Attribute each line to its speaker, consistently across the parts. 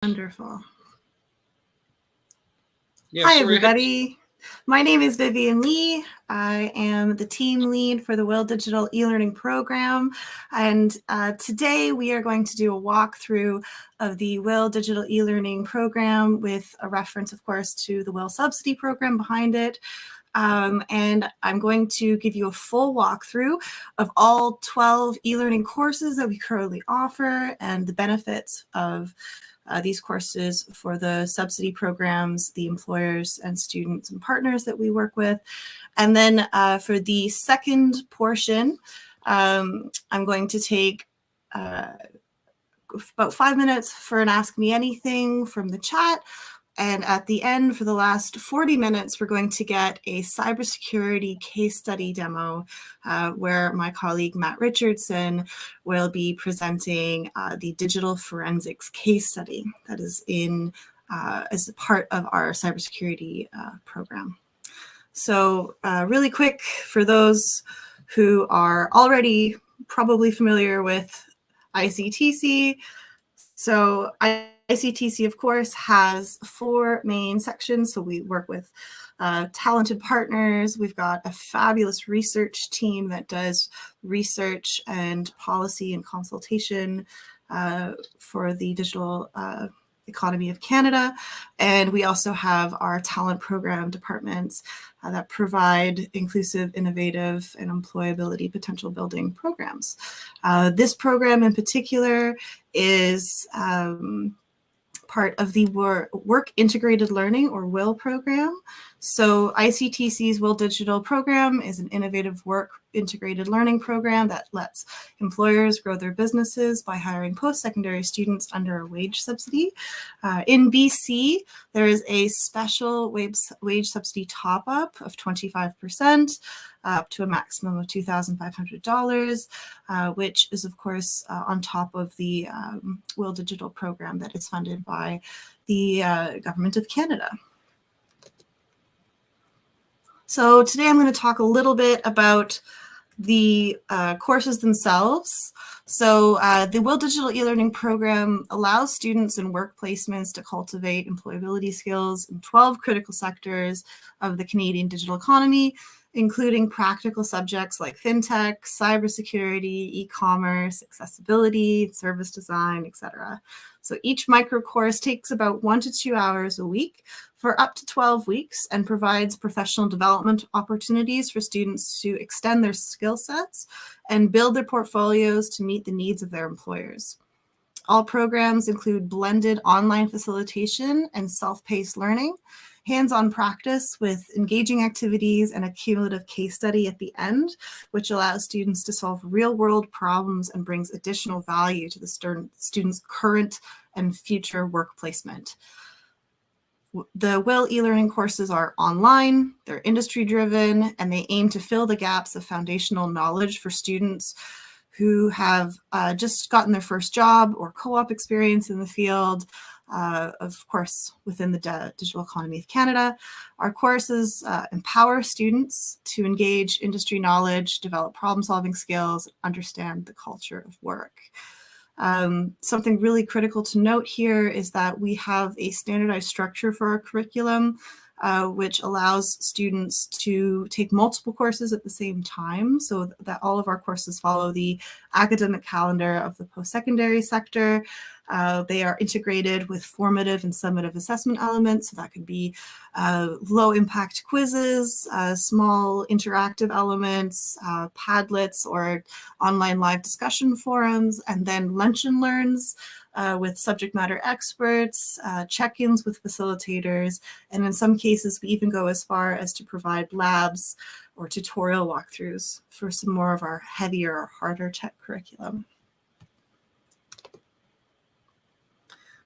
Speaker 1: Wonderful.
Speaker 2: Yeah,
Speaker 1: Hi, everybody. My name is Vivian Lee. I am the team lead for the WIL Digital eLearning program. And today we are going to do a walkthrough of the WIL Digital eLearning program with a reference, of course, to the WIL subsidy program behind it. And I'm going to give you a full walkthrough of all 12 e-learning courses that we currently offer and the benefits of these courses for the subsidy programs, the employers and students and partners that we work with. And then for the second portion, I'm going to take about 5 minutes for an Ask Me Anything from the chat. And at the end, for the last 40 minutes, we're going to get a cybersecurity case study demo where my colleague Matt Richardson will be presenting the digital forensics case study that is in as a part of our cybersecurity program. So really quick, for those who are already probably familiar with ICTC, so ICTC, of course, has 4 main sections. So we work with talented partners. We've got a fabulous research team that does research and policy and consultation for the digital economy of Canada. And we also have our talent program departments that provide inclusive, innovative, and employability potential building programs. This program in particular is part of the Work Integrated Learning, or WIL program. So ICTC's WIL Digital program is an innovative work integrated learning program that lets employers grow their businesses by hiring post-secondary students under a wage subsidy. In BC, there is a special wage subsidy top-up of 25%, up to a maximum of $2,500, which is, of course, on top of the WIL Digital program that is funded by the Government of Canada. So today I'm going to talk a little bit about the courses themselves. So the WIL Digital eLearning program allows students in work placements to cultivate employability skills in 12 critical sectors of the Canadian digital economy, including practical subjects like fintech, cybersecurity, e-commerce, accessibility, service design, etc. So each micro course takes about 1 to 2 hours a week for up to 12 weeks and provides professional development opportunities for students to extend their skill sets and build their portfolios to meet the needs of their employers. All programs include blended online facilitation and self-paced learning, hands-on practice with engaging activities, and a cumulative case study at the end, which allows students to solve real-world problems and brings additional value to the students' current and future work placement. The WIL eLearning courses are online, they're industry-driven, and they aim to fill the gaps of foundational knowledge for students who have just gotten their first job or co-op experience in the field, of course, within the digital economy of Canada. Our courses empower students to engage industry knowledge, develop problem-solving skills, understand the culture of work. Something really critical to note here is that we have a standardized structure for our curriculum, which allows students to take multiple courses at the same time, so that all of our courses follow the academic calendar of the post-secondary sector. They are integrated with formative and summative assessment elements, so that could be low-impact quizzes, small interactive elements, Padlets or online live discussion forums, and then lunch and learns with subject matter experts, check-ins with facilitators, and in some cases we even go as far as to provide labs or tutorial walkthroughs for some more of our heavier or harder tech curriculum.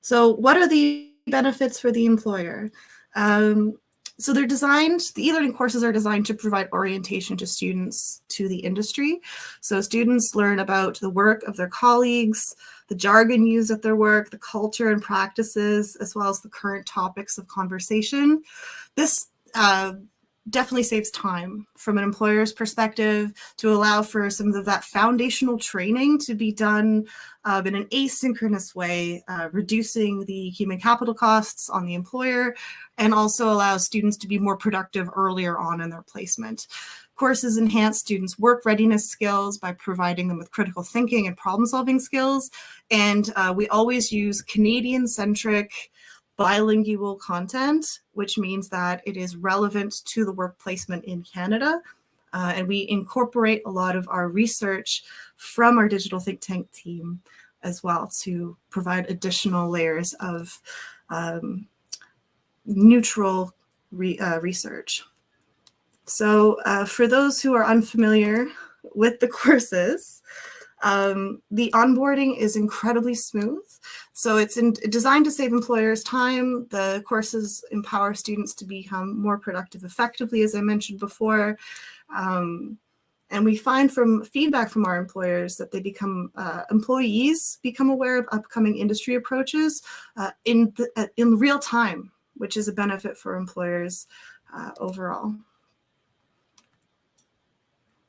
Speaker 1: So what are the benefits for the employer? So they're designed, the e-learning courses are designed to provide orientation to students to the industry. So students learn about the work of their colleagues, the jargon used at their work, the culture and practices, as well as the current topics of conversation. This definitely saves time from an employer's perspective to allow for some of that foundational training to be done in an asynchronous way, reducing the human capital costs on the employer, and also allows students to be more productive earlier on in their placement. Courses enhance students' work readiness skills by providing them with critical thinking and problem-solving skills, and we always use Canadian-centric bilingual content, which means that it is relevant to the work placement in Canada. And we incorporate a lot of our research from our digital think tank team as well to provide additional layers of neutral research. So for those who are unfamiliar with the courses, the onboarding is incredibly smooth. So it's designed to save employers time. The courses empower students to become more productive effectively, as I mentioned before. And we find from feedback from our employers that they become, employees become aware of upcoming industry approaches in real time, which is a benefit for employers overall.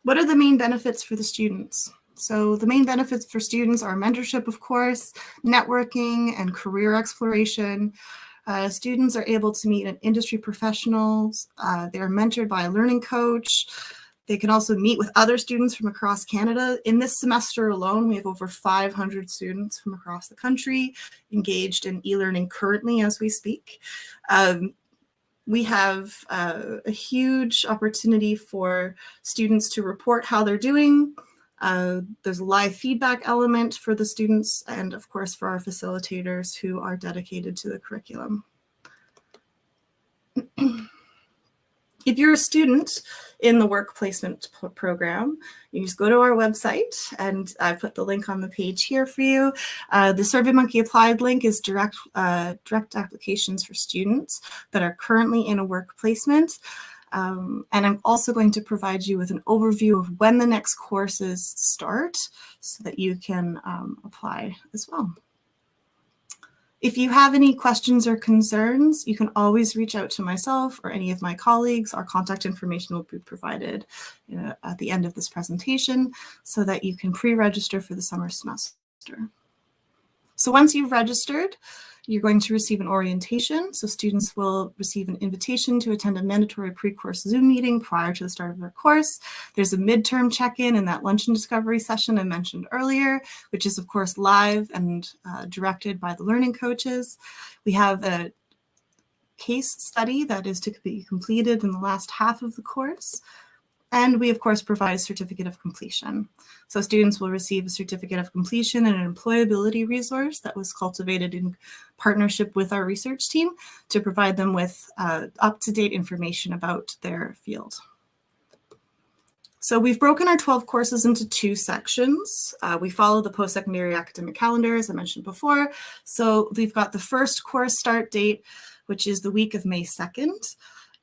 Speaker 1: What are the main benefits for the students? So the main benefits for students are mentorship, of course, networking, and career exploration. Students are able to meet industry professionals. They are mentored by a learning coach. They can also meet with other students from across Canada. In this semester alone, we have over 500 students from across the country engaged in e-learning currently as we speak. We have a huge opportunity for students to report how they're doing. There's a live feedback element for the students and, of course, for our facilitators who are dedicated to the curriculum. If you're a student in the work placement program, you just go to our website, and I put the link on the page here for you. The SurveyMonkey Applied link is direct applications for students that are currently in a work placement. And I'm also going to provide you with an overview of when the next courses start so that you can apply as well. If you have any questions or concerns, you can always reach out to myself or any of my colleagues. Our contact information will be provided at the end of this presentation so that you can pre-register for the summer semester. So once you've registered, you're going to receive an orientation. So students will receive an invitation to attend a mandatory pre-course Zoom meeting prior to the start of their course. There's a midterm check-in in that lunch and discovery session I mentioned earlier, which is of course live and directed by the learning coaches. We have a case study that is to be completed in the last half of the course. And we, of course, provide a certificate of completion. So students will receive a certificate of completion and an employability resource that was cultivated in partnership with our research team to provide them with up-to-date information about their field. So we've broken our 12 courses into 2 sections. We follow the post-secondary academic calendar, as I mentioned before. So we've got the first course start date, which is the week of May 2nd.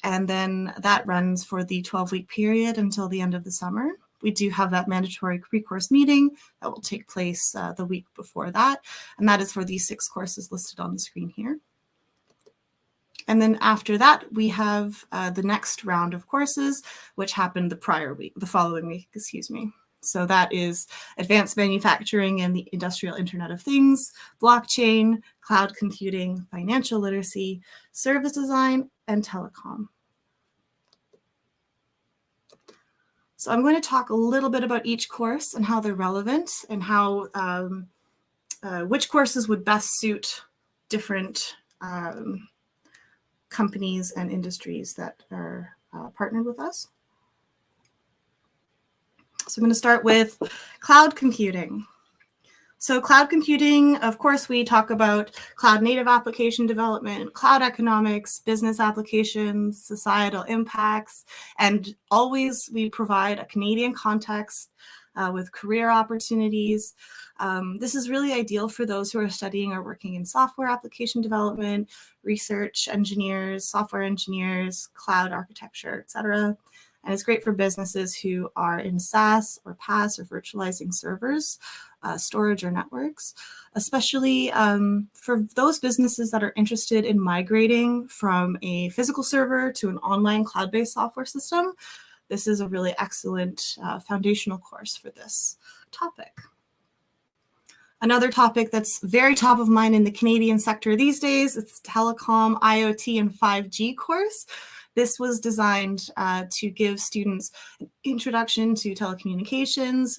Speaker 1: And then that runs for the 12-week period until the end of the summer. We do have that mandatory pre-course meeting that will take place the week before that. And that is for these 6 courses listed on the screen here. And then after that, we have the next round of courses, which happened the following week, excuse me. So that is advanced manufacturing and the industrial Internet of Things, blockchain, cloud computing, financial literacy, service design, and telecom. So I'm going to talk a little bit about each course and how they're relevant and how which courses would best suit different companies and industries that are partnered with us. So I'm going to start with cloud computing. So cloud computing, of course, we talk about cloud native application development, cloud economics, business applications, societal impacts, and always we provide a Canadian context with career opportunities. This is really ideal for those who are studying or working in software application development, research engineers, software engineers, cloud architecture, etc. And it's great for businesses who are in SaaS or PaaS or virtualizing servers, storage or networks, especially for those businesses that are interested in migrating from a physical server to an online cloud-based software system. This is a really excellent foundational course for this topic. Another topic that's very top of mind in the Canadian sector these days, it's Telecom, IoT, and 5G course. This was designed to give students an introduction to telecommunications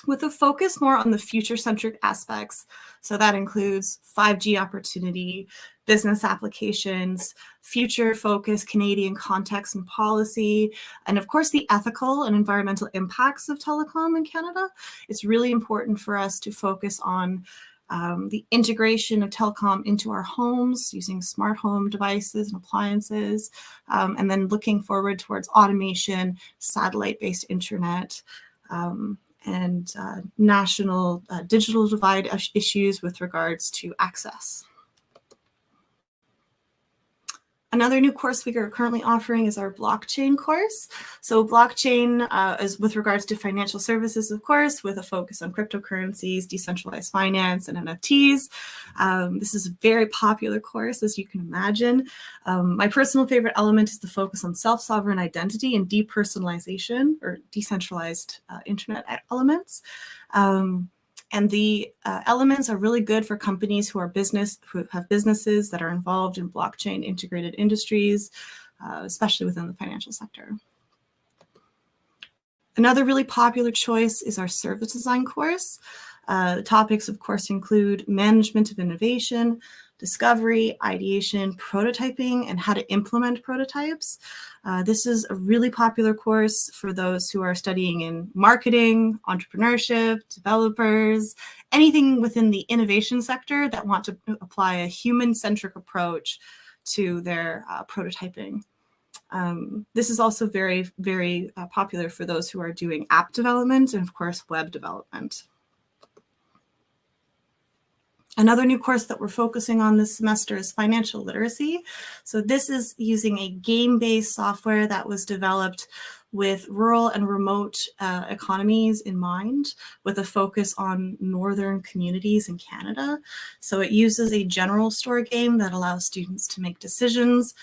Speaker 1: with a focus more on the future-centric aspects. So that includes 5G opportunity, business applications, future-focused Canadian context and policy, and of course the ethical and environmental impacts of telecom in Canada. It's really important for us to focus on the integration of telecom into our homes using smart home devices and appliances, and then looking forward towards automation, satellite-based internet, and national digital divide issues with regards to access. Another new course we are currently offering is our blockchain course. So blockchain is with regards to financial services, of course, with a focus on cryptocurrencies, decentralized finance, and NFTs. This is a very popular course, as you can imagine. My personal favorite element is the focus on self-sovereign identity and depersonalization, or decentralized internet elements. And the elements are really good for companies who have businesses that are involved in blockchain integrated industries, especially within the financial sector. Another really popular choice is our service design course. The topics, of course, include management of innovation, discovery, ideation, prototyping, and how to implement prototypes. This is a really popular course for those who are studying in marketing, entrepreneurship, developers, anything within the innovation sector that want to apply a human-centric approach to their prototyping. This is also very, very popular for those who are doing app development and, of course, web development. Another new course that we're focusing on this semester is financial literacy. So this is using a game-based software that was developed with rural and remote economies in mind, with a focus on northern communities in Canada. So it uses a general store game that allows students to make decisions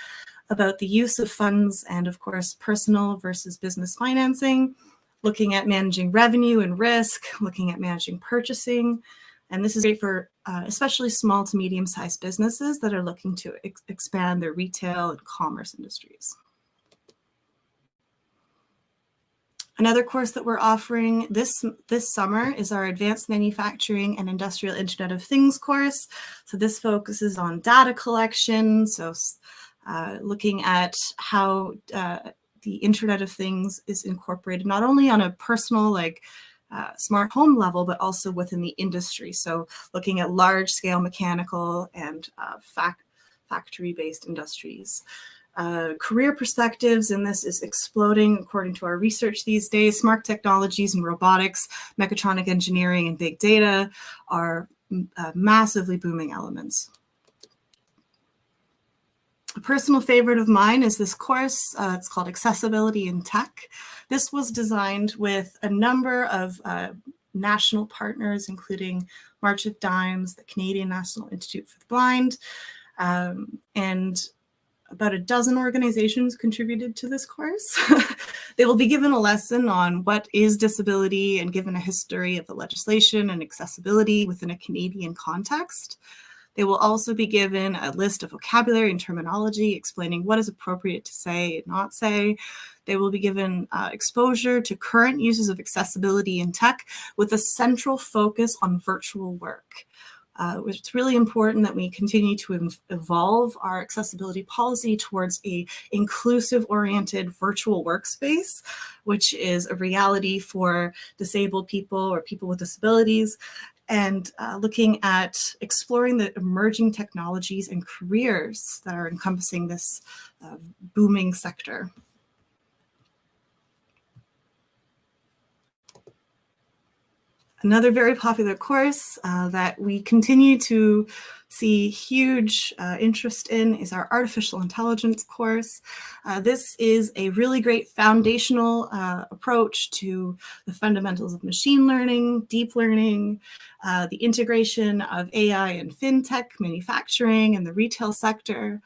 Speaker 1: about the use of funds and, of course, personal versus business financing, looking at managing revenue and risk, looking at managing purchasing. And this is great for especially small to medium-sized businesses that are looking to expand their retail and commerce industries. Another course that we're offering this summer is our Advanced Manufacturing and Industrial Internet of Things course. So this focuses on data collection, so looking at how the Internet of Things is incorporated not only on a personal, smart home level, but also within the industry. So looking at large-scale mechanical and factory-based industries. Career perspectives in this is exploding according to our research these days. Smart technologies and robotics, mechatronic engineering, and big data are massively booming elements. A personal favorite of mine is this course. It's called Accessibility in Tech. This was designed with a number of national partners, including March of Dimes, the Canadian National Institute for the Blind, and about a dozen organizations contributed to this course. They will be given a lesson on what is disability and given a history of the legislation and accessibility within a Canadian context. They will also be given a list of vocabulary and terminology explaining what is appropriate to say and not say. They will be given exposure to current uses of accessibility in tech with a central focus on virtual work. It's really important that we continue to evolve our accessibility policy towards an inclusive-oriented virtual workspace, which is a reality for disabled people or people with disabilities, and looking at exploring the emerging technologies and careers that are encompassing this booming sector. Another very popular course that we continue to see huge interest in is our artificial intelligence course. This is a really great foundational approach to the fundamentals of machine learning, deep learning, the integration of AI and fintech, manufacturing, and the retail sector.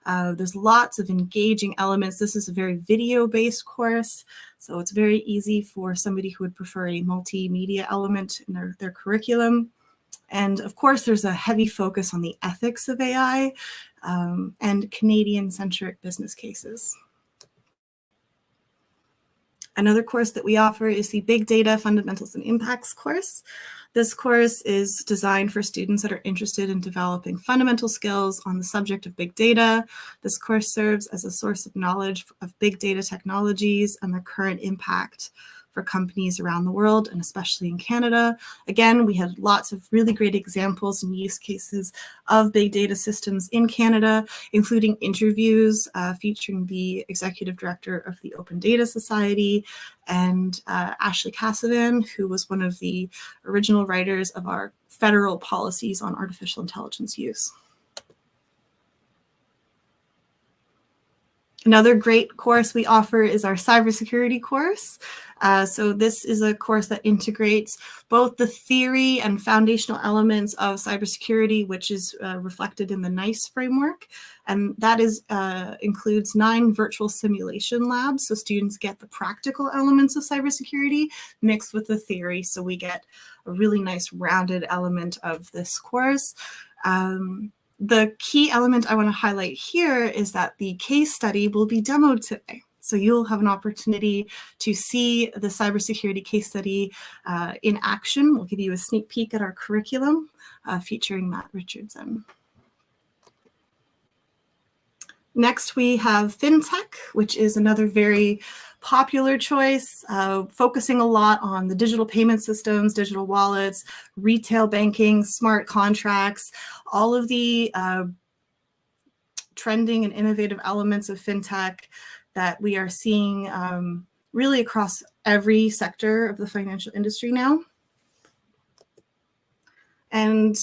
Speaker 1: There's lots of engaging elements. This is a very video-based course, so it's very easy for somebody who would prefer a multimedia element in their curriculum. And of course, there's a heavy focus on the ethics of AI and Canadian-centric business cases. Another course that we offer is the Big Data Fundamentals and Impacts course. This course is designed for students that are interested in developing fundamental skills on the subject of big data. This course serves as a source of knowledge of big data technologies and their current impact for companies around the world, and especially in Canada. Again, we had lots of really great examples and use cases of big data systems in Canada, including interviews featuring the Executive Director of the Open Data Society and Ashley Cassavan, who was one of the original writers of our federal policies on artificial intelligence use. Another great course we offer is our cybersecurity course. So this is a course that integrates both the theory and foundational elements of cybersecurity, which is reflected in the NICE framework. And that includes 9 virtual simulation labs. So students get the practical elements of cybersecurity mixed with the theory. So we get a really nice rounded element of this course. The key element I want to highlight here is that the case study will be demoed today. So you'll have an opportunity to see the cybersecurity case study in action. We'll give you a sneak peek at our curriculum featuring Matt Richardson. Next, we have Fintech, which is another very popular choice, focusing a lot on the digital payment systems, digital wallets, retail banking, smart contracts, all of the trending and innovative elements of Fintech that we are seeing really across every sector of the financial industry now. And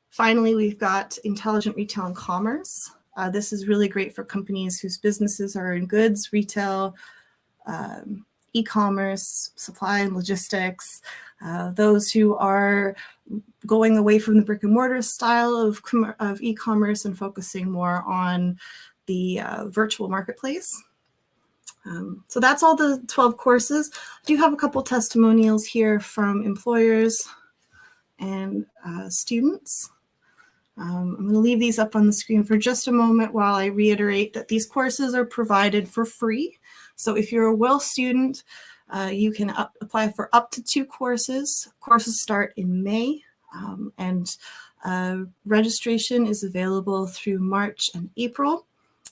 Speaker 1: finally, we've got Intelligent Retail and Commerce. This is really great for companies whose businesses are in goods, retail, e-commerce, supply and logistics, those who are going away from the brick and mortar style of e-commerce and focusing more on the virtual marketplace. So that's all the 12 courses. I do have a couple testimonials here from employers and students. I'm going to leave these up on the screen for just a moment while I reiterate that these courses are provided for free. So if you're a WIL student, you can apply for up to 2 courses. Courses start in May, and registration is available through March and April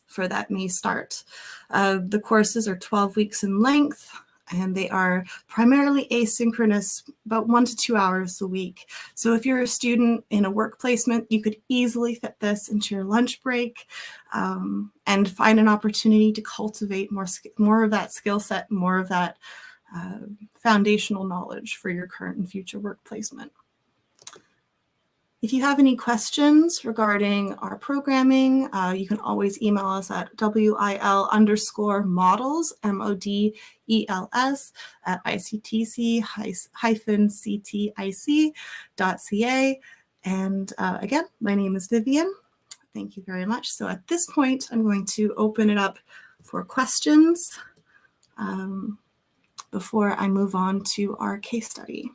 Speaker 1: for that May start. The courses are 12 weeks in length, and they are primarily asynchronous, about 1 to 2 hours a week. So if you're a student in a work placement, you could easily fit this into your lunch break and find an opportunity to cultivate more of that skill set, more of that foundational knowledge for your current and future work placement. If you have any questions regarding our programming, you can always email us at WIL_models, MODELS, at ICTC-CTIC.ca. And again, my name is Vivian. Thank you very much. So at this point, I'm going to open it up for questions before I move on to our case study.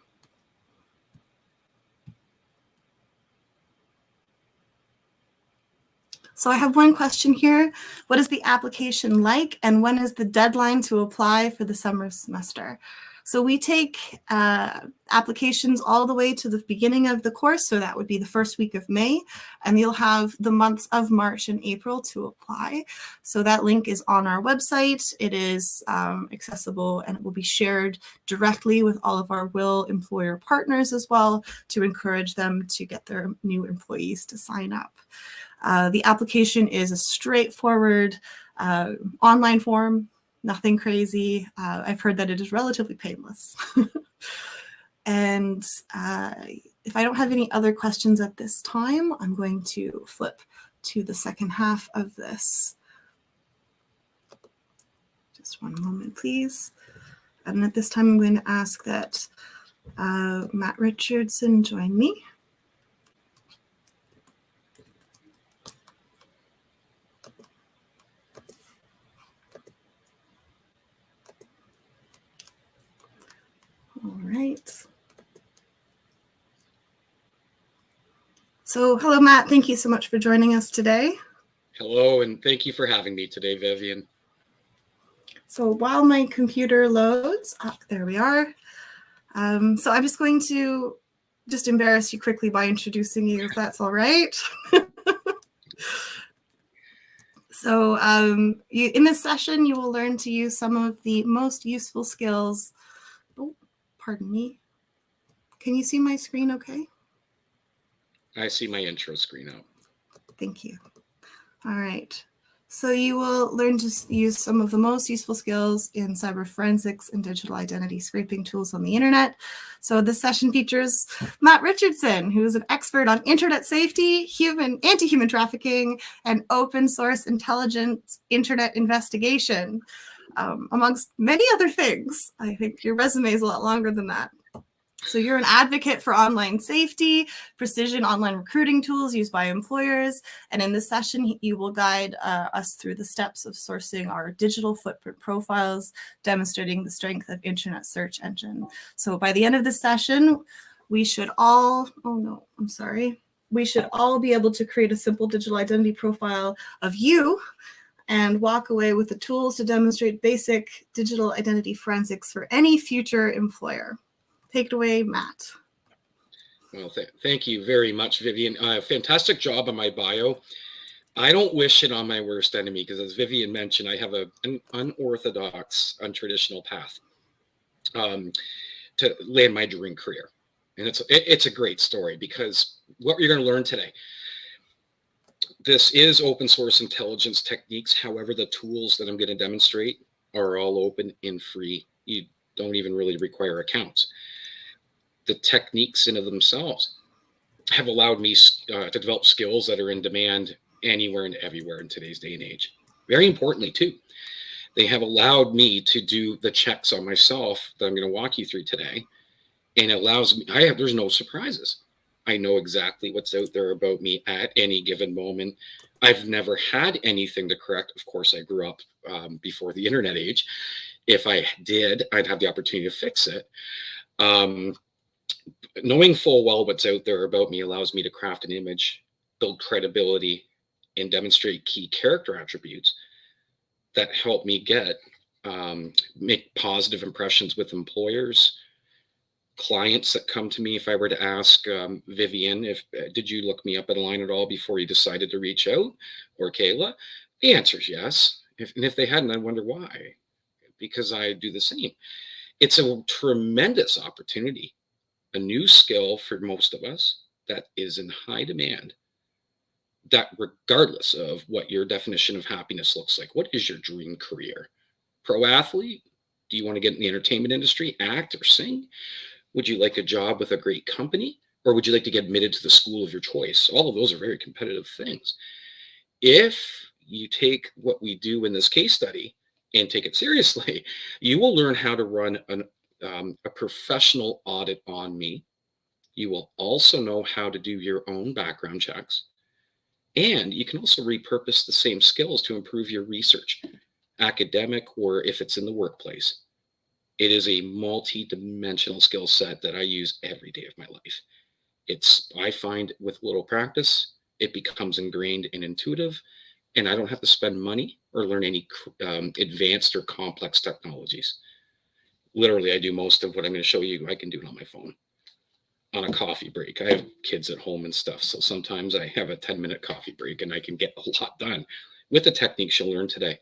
Speaker 1: So I have one question here. What is the application like, and when is the deadline to apply for the summer semester? So we take applications all the way to the beginning of the course, so that would be the first week of May, and you'll have the months of March and April to apply. So that link is on our website. It is accessible, and it will be shared directly with all of our WIL employer partners as well to encourage them to get their new employees to sign up. The application is a straightforward online form, nothing crazy. I've heard that it is relatively painless. And if I don't have any other questions at this time, I'm going to flip to the second half of this. Just one moment, please. And at this time, I'm going to ask that Matt Richardson join me. All right. So hello, Matt. Thank you so much for joining us today.
Speaker 2: Hello, and thank you for having me today, Vivian.
Speaker 1: So while my computer loads, there we are. So I'm just going to embarrass you quickly by introducing you, if that's all right. So in this session, you will learn to use some of the most useful skills. Oh, pardon me. Can you see my screen okay?
Speaker 2: I see my intro screen out.
Speaker 1: Thank you. All right. So you will learn to use some of the most useful skills in cyber forensics and digital identity scraping tools on the internet. So this session features Matt Richardson, who is an expert on internet safety, anti-human trafficking, and open source intelligent internet investigation, amongst many other things. I think your resume is a lot longer than that. So you're an advocate for online safety, precision online recruiting tools used by employers. And in this session, you will guide us through the steps of sourcing our digital footprint profiles, demonstrating the strength of internet search engine. So by the end of this session, we should all, we should all be able to create a simple digital identity profile of you and walk away with the tools to demonstrate basic digital identity forensics for any future employer. Take it away, Matt.
Speaker 2: Well, thank you very much, Vivian. Fantastic job on my bio. I don't wish it on my worst enemy because, as Vivian mentioned, I have an unorthodox, untraditional path to land my dream career. And it's a great story because what you're going to learn today, this is open source intelligence techniques. However, the tools that I'm going to demonstrate are all open and free. You don't even really require accounts. The techniques in of themselves have allowed me to develop skills that are in demand anywhere and everywhere in today's day and age. Very importantly, too, they have allowed me to do the checks on myself that I'm going to walk you through today. And it allows me, there's no surprises. I know exactly what's out there about me at any given moment. I've never had anything to correct. Of course, I grew up before the internet age. If I did, I'd have the opportunity to fix it. Knowing full well what's out there about me allows me to craft an image, build credibility, and demonstrate key character attributes that help me make positive impressions with employers, clients that come to me. If I were to ask Vivian, did you look me up at a line at all before you decided to reach out, or Kayla? The answer is yes. If they hadn't, I wonder why. Because I do the same. It's a tremendous opportunity. A new skill for most of us that is in high demand, that regardless of what your definition of happiness looks like. What is your dream career? Pro athlete? Do you want to get in the entertainment industry, act or sing? Would you like a job with a great company? Or would you like to get admitted to the school of your choice? All of those are very competitive things. If you take what we do in this case study and take it seriously, you will learn how to run a professional audit on me. You will also know how to do your own background checks. And you can also repurpose the same skills to improve your research, academic, or if it's in the workplace. It is a multi-dimensional skill set that I use every day of my life. I find with little practice, it becomes ingrained and intuitive, and I don't have to spend money or learn any advanced or complex technologies. Literally, I do most of what I'm going to show you. I can do it on my phone, on a coffee break. I have kids at home and stuff, so sometimes I have a 10-minute coffee break and I can get a lot done with the techniques you'll learn today.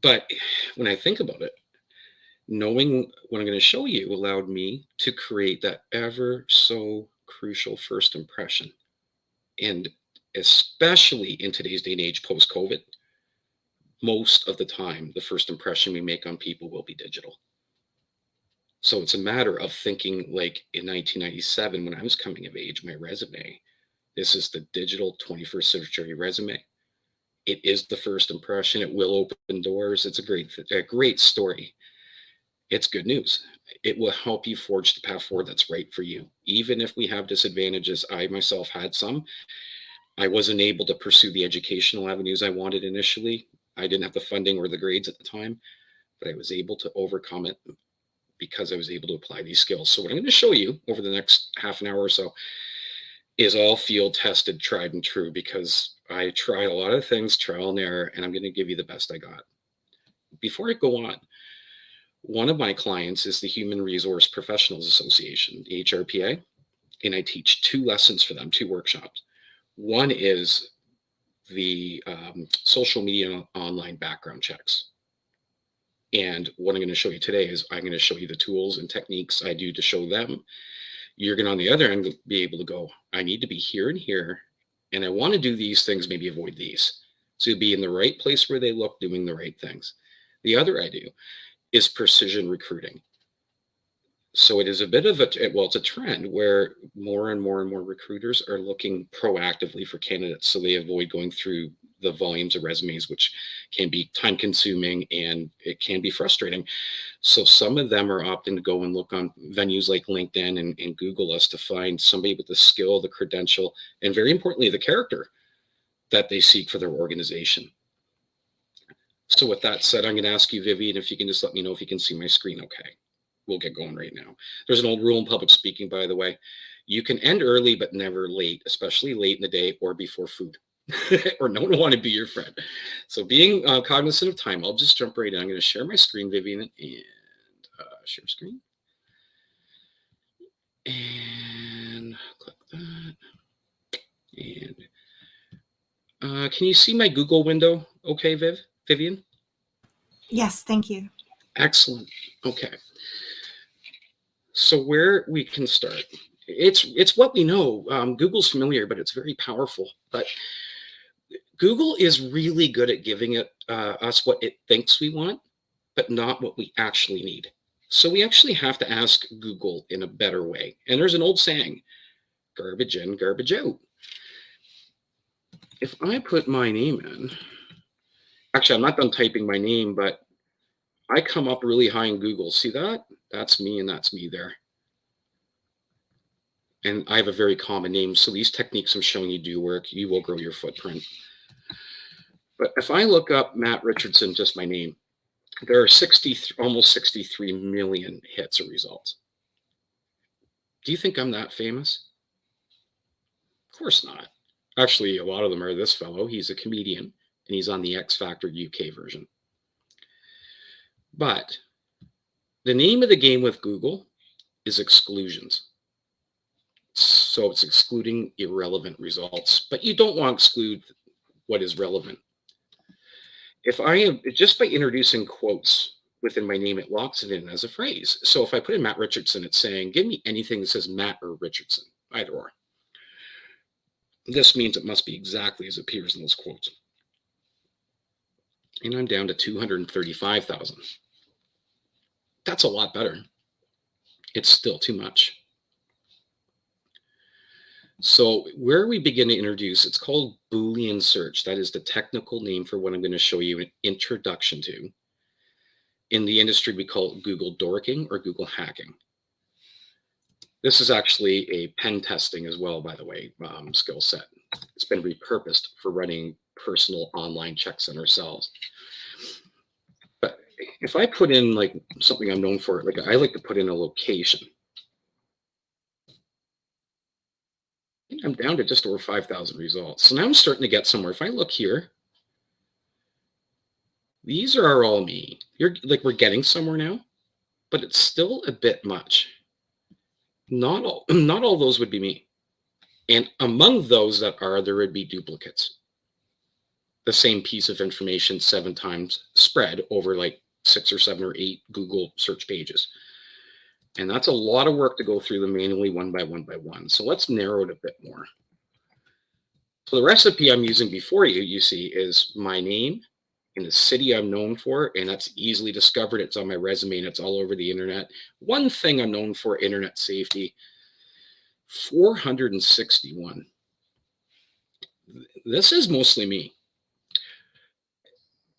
Speaker 2: But when I think about it, knowing what I'm going to show you allowed me to create that ever so crucial first impression. And especially in today's day and age post-COVID, most of the time, the first impression we make on people will be digital. So it's a matter of thinking like in 1997, when I was coming of age, my resume, this is the digital 21st century resume. It is the first impression. It will open doors. It's a great story. It's good news. It will help you forge the path forward that's right for you. Even if we have disadvantages, I myself had some. I wasn't able to pursue the educational avenues I wanted initially. I didn't have the funding or the grades at the time, but I was able to overcome it because I was able to apply these skills. So what I'm going to show you over the next half an hour or so is all field tested, tried and true, because I tried a lot of things, trial and error, and I'm going to give you the best I got. Before I go on, one of my clients is the Human Resource Professionals Association, the HRPA, and I teach 2 lessons for them, 2 workshops. One is the social media online background checks. And what I'm going to show you today is I'm going to show you the tools and techniques I do to show them. You're going to, on the other end, be able to go, I need to be here and here, and I want to do these things, maybe avoid these. So you'll be in the right place where they look, doing the right things. The other I do is precision recruiting. So it is a bit of it's a trend where more and more and more recruiters are looking proactively for candidates, so they avoid going through the volumes of resumes, which can be time consuming and it can be frustrating. So some of them are opting to go and look on venues like LinkedIn and Google us to find somebody with the skill, the credential, and very importantly, the character that they seek for their organization. So with that said, I'm going to ask you, Vivian, if you can just let me know if you can see my screen okay. We'll get going right now. There's an old rule in public speaking, by the way. You can end early, but never late, especially late in the day or before food, or no one will want to be your friend. So being cognizant of time, I'll just jump right in. I'm going to share my screen, Vivian, and share screen. And click that. And can you see my Google window okay, Vivian?
Speaker 1: Yes, thank you.
Speaker 2: Excellent. Okay. So where we can start, it's what we know. Google's familiar, but it's very powerful. But Google is really good at giving us what it thinks we want, but not what we actually need. So we actually have to ask Google in a better way. And there's an old saying, garbage in, garbage out. If I put my name in, actually, I'm not done typing my name, but I come up really high in Google. See that? That's me and that's me there. And I have a very common name. So these techniques I'm showing you do work. You will grow your footprint. But if I look up Matt Richardson, just my name, there are almost 63 million hits or results. Do you think I'm that famous? Of course not. Actually, a lot of them are this fellow. He's a comedian and he's on the X Factor UK version. But the name of the game with Google is exclusions. So it's excluding irrelevant results, but you don't want to exclude what is relevant. If I am just by introducing quotes within my name, it locks it in as a phrase. So if I put in Matt Richardson, it's saying, give me anything that says Matt or Richardson, either or. This means it must be exactly as it appears in those quotes. And I'm down to 235,000. That's a lot better. It's still too much. So where we begin to introduce, it's called Boolean Search. That is the technical name for what I'm going to show you an introduction to. In the industry, we call it Google dorking or Google hacking. This is actually a pen testing as well, by the way, skill set. It's been repurposed for running personal online checks on ourselves. But if I put in like something I'm known for, like I like to put in a location. I'm down to just over 5,000 results. So now I'm starting to get somewhere. If I look here, these are all me. We're getting somewhere now, but it's still a bit much. Not all those would be me. And among those that are, there would be duplicates. The same piece of information 7 times spread over like 6 or 7 or 8 Google search pages. And that's a lot of work to go through them manually one by one. So let's narrow it a bit more. So the recipe I'm using before you see, is my name in the city I'm known for, and that's easily discovered. It's on my resume and it's all over the internet. One thing I'm known for, internet safety, 461. This is mostly me.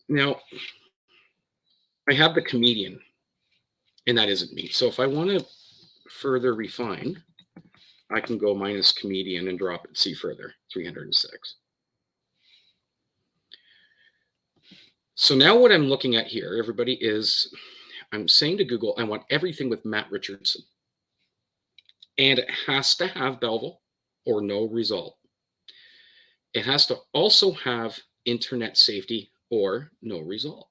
Speaker 2: Now, I have the comedian, and that isn't me. So if I want to further refine, I can go minus comedian and drop it, see further, 306. So now what I'm looking at here, everybody, is I'm saying to Google, I want everything with Matt Richardson. And it has to have Belleville or no result. It has to also have internet safety or no result.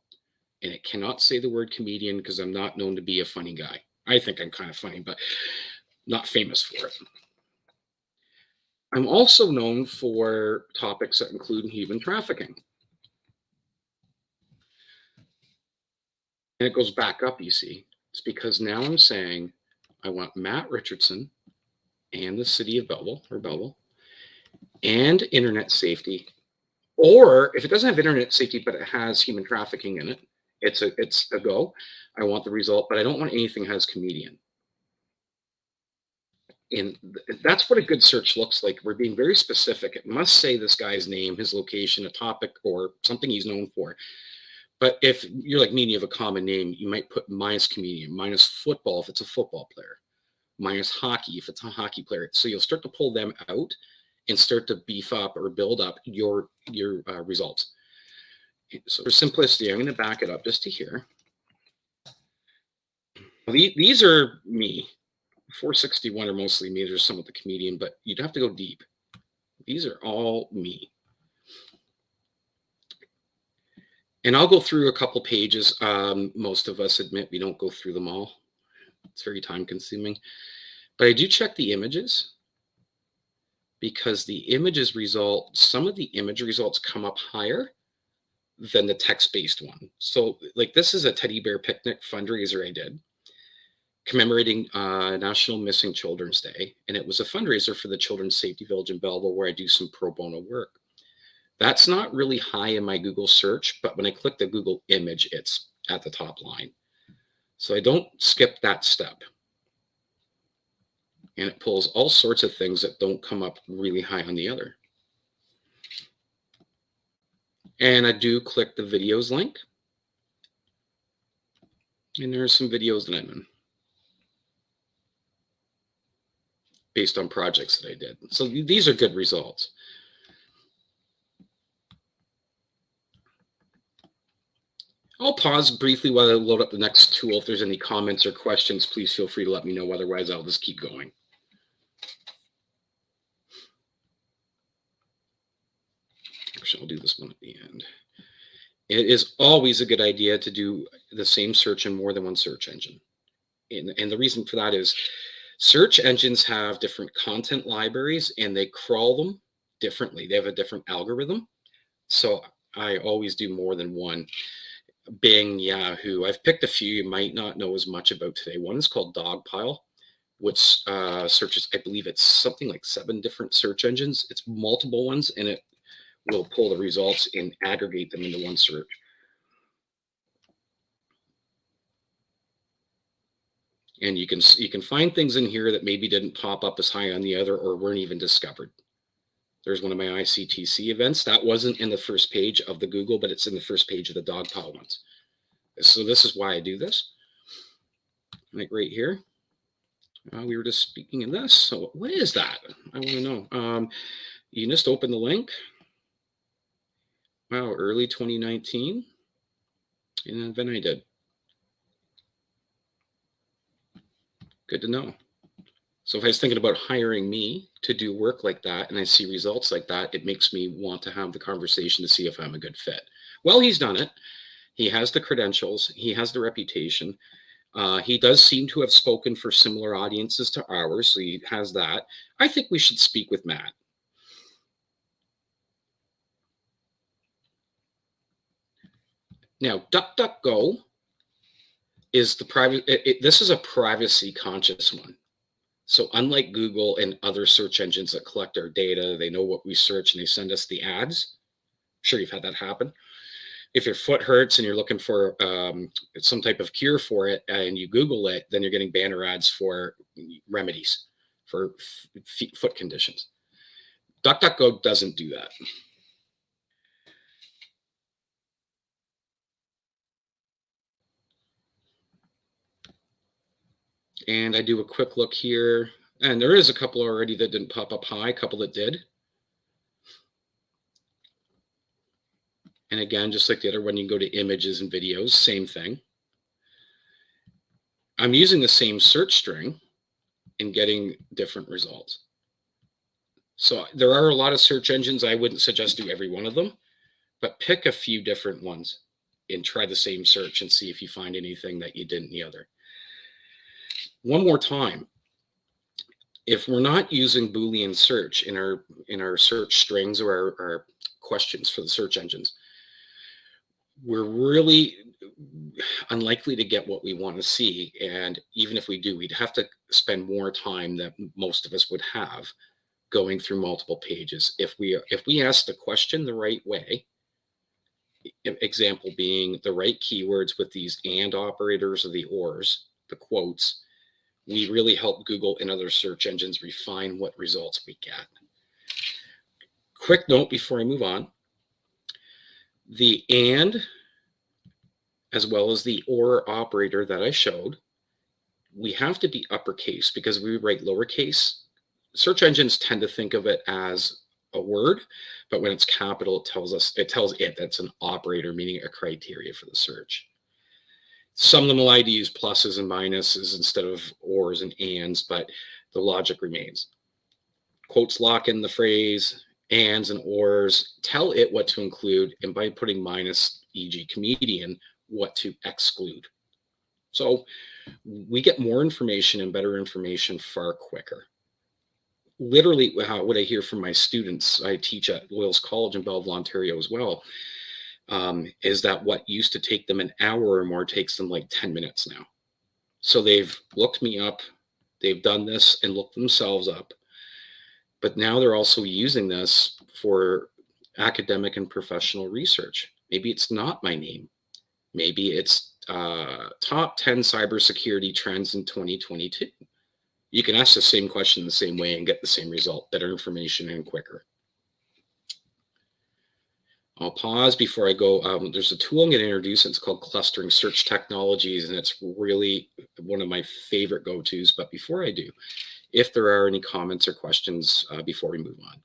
Speaker 2: And it cannot say the word comedian because I'm not known to be a funny guy. I think I'm kind of funny, but not famous for it. I'm also known for topics that include human trafficking. And it goes back up, you see. It's because now I'm saying I want Matt Richardson and the city of Belleville or Belleville and internet safety. Or if it doesn't have internet safety, but it has human trafficking in it, it's a go. I want the result, but I don't want anything that has comedian. And that's what a good search looks like. We're being very specific. It must say this guy's name, his location, a topic, or something he's known for. But if you're like me and you have a common name, you might put minus comedian, minus football if it's a football player, minus hockey if it's a hockey player. So you'll start to pull them out and start to beef up or build up your results. So for simplicity, I'm going to back it up just to here. These are me. 461 are mostly me. There's some with the comedian, but you'd have to go deep. These are all me. And I'll go through a couple pages. Most of us admit we don't go through them all. It's very time consuming. But I do check the images because the images result, some of the image results come up higher than the text-based one. So like this is a teddy bear picnic fundraiser I did commemorating National Missing Children's Day. And it was a fundraiser for the Children's Safety Village in Belleville where I do some pro bono work. That's not really high in my Google search, but when I click the Google image, it's at the top line. So I don't skip that step. And it pulls all sorts of things that don't come up really high on the other. And I do click the videos link. And there are some videos that I'm in based on projects that I did. So these are good results. I'll pause briefly while I load up the next tool. If there's any comments or questions, please feel free to let me know. Otherwise, I'll just keep going. Actually, I'll do this one at the end. It is always a good idea to do the same search in more than one search engine. And the reason for that is search engines have different content libraries and they crawl them differently. They have a different algorithm. So I always do more than one. Bing, Yahoo. I've picked a few you might not know as much about today. One is called Dogpile, which searches, I believe it's something like 7 different search engines. It's multiple ones, and it will pull the results and aggregate them into one search. And you can find things in here that maybe didn't pop up as high on the other or weren't even discovered. There's one of my ICTC events. That wasn't in the first page of the Google, but it's in the first page of the Dogpile ones. So this is why I do this. Like right here. We were just speaking in this. So what is that? I want to know. You just open the link. Wow, early 2019. And then I did. Good to know. So if I was thinking about hiring me to do work like that and I see results like that, it makes me want to have the conversation to see if I'm a good fit. Well, he's done it. He has the credentials. He has the reputation. He does seem to have spoken for similar audiences to ours, so he has that. I think we should speak with Matt. Now, DuckDuckGo is the private. This is a privacy conscious one. So unlike Google and other search engines that collect our data, they know what we search and they send us the ads. I'm sure you've had that happen. if your foot hurts and you're looking for some type of cure for it and you Google it, then you're getting banner ads for remedies for foot conditions. DuckDuckGo doesn't do that. And I do a quick look here, and there is a couple already that didn't pop up high, a couple that did. And again, just like the other one, you can go to images and videos, same thing. I'm using the same search string and getting different results. So there are a lot of search engines. I wouldn't suggest do every one of them, but pick a few different ones and try the same search and see if you find anything that you didn't in the other. One more time, if we're not using Boolean search in our search strings or our questions for the search engines, we're really unlikely to get what we want to see. And even if we do, we'd have to spend more time than most of us would have going through multiple pages. If we ask the question the right way, example being the right keywords with these and operators or the ors, the quotes, we really help Google and other search engines refine what results we get. Quick note before I move on. The and, as well as the or operator that I showed, we have to be uppercase because we write lowercase. Search engines tend to think of it as a word, but when it's capital, it tells it that's an operator, meaning a criteria for the search. Some of them will like to use pluses and minuses instead of ors and ands, but the logic remains. Quotes lock in the phrase, ands and ors, tell it what to include, and by putting minus, e.g. comedian, what to exclude. So we get more information and better information far quicker. Literally, what I hear from my students, I teach at Wills College in Belleville, Ontario as well, is that what used to take them an hour or more takes them like 10 minutes now. So they've looked me up, they've done this and looked themselves up, but now they're also using this for academic and professional research. Maybe it's not my name. Maybe it's top 10 cybersecurity trends in 2022. You can ask the same question the same way and get the same result, better information and quicker. I'll pause before I go. There's a tool I'm going to introduce. It's called Clustering Search Technologies, and it's really one of my favorite go-tos. But before I do, if there are any comments or questions before we move on.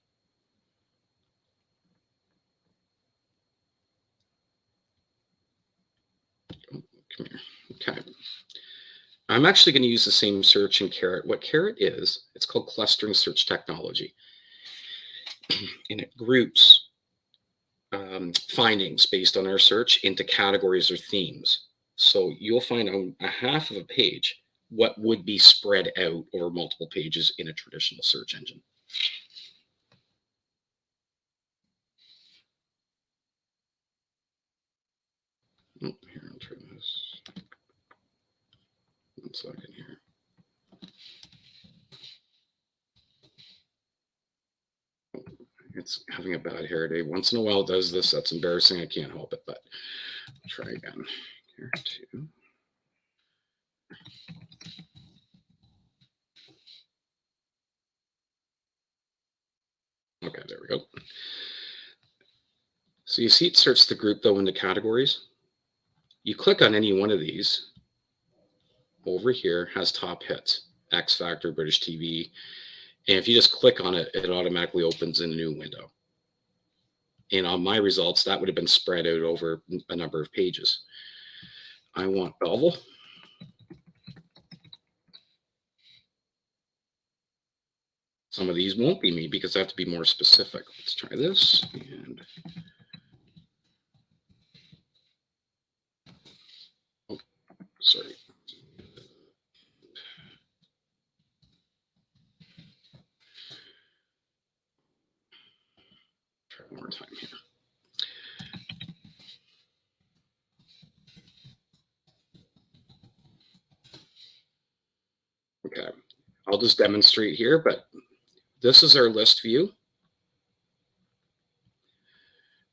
Speaker 2: Oh, come here. Okay. I'm actually going to use the same search in Carrot. What Carrot is, it's called Clustering Search Technology. And it groups findings based on our search into categories or themes. So you'll find on a half of a page what would be spread out over multiple pages in a traditional search engine. Oh, here, I'll try this. 1 second here. It's having a bad hair day. Once in a while it does this. That's embarrassing. I can't help it, but I'll try again. Here, 2. Okay, there we go. So you see it starts to group though into categories. You click on any one of these. Over here has top hits, X Factor, British TV. And if you just click on it, it automatically opens in a new window. And on my results, that would have been spread out over a number of pages. I want Belleville. Some of these won't be me because I have to be more specific. Let's try this. And oh, sorry. Try one more time here. Okay, I'll just demonstrate here, but this is our list view.